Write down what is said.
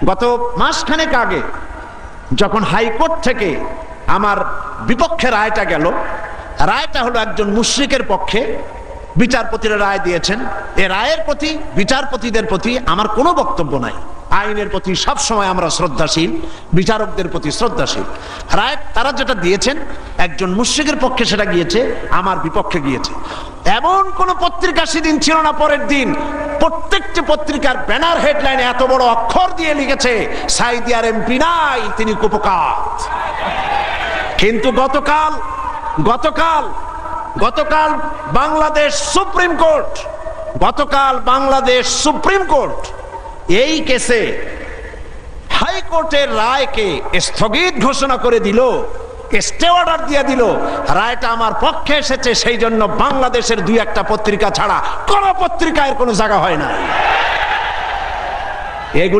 গত মাসখানেক আগে যখন হাইকোর্ট থেকে আমার বিপক্ষে রায়টা গেল, রায়টা হলো একজন মুশরিকের পক্ষে, বিচারপতিরা রায় দিয়েছেন। এ রায়ের প্রতি, বিচারপতিদের প্রতি আমার কোনো বক্তব্য নাই। আইনের প্রতি সব সময় আমরা শ্রদ্ধাশীল, বিচারকদের প্রতি শ্রদ্ধাশীল। রায় তারা যেটা দিয়েছেন একজন মুশরিকের পক্ষে, সেটা গিয়েছে, আমার বিপক্ষে গিয়েছে। এমন কোন পত্রিকা সেদিন ছিল না, পরের দিন প্রত্যেকটি পত্রিকার ব্যানার হেডলাইনে এত বড় অক্ষর দিয়ে লিখেছে সাঈদী আর এমপি নাই, তিনি কুপকাত। কিন্তু গতকাল বাংলাদেশ সুপ্রিম কোর্ট এই কেসে হাইকোর্টের রায়কে স্থগিত ঘোষণা করে দিল, স্টে অর্ডার দিয়ে দিল। রায়টা আমার পক্ষে এসেছে, সেই জন্য বাংলাদেশের দুই একটা পত্রিকা ছাড়া কোন পত্রিকায় কোনো জায়গা হয় না।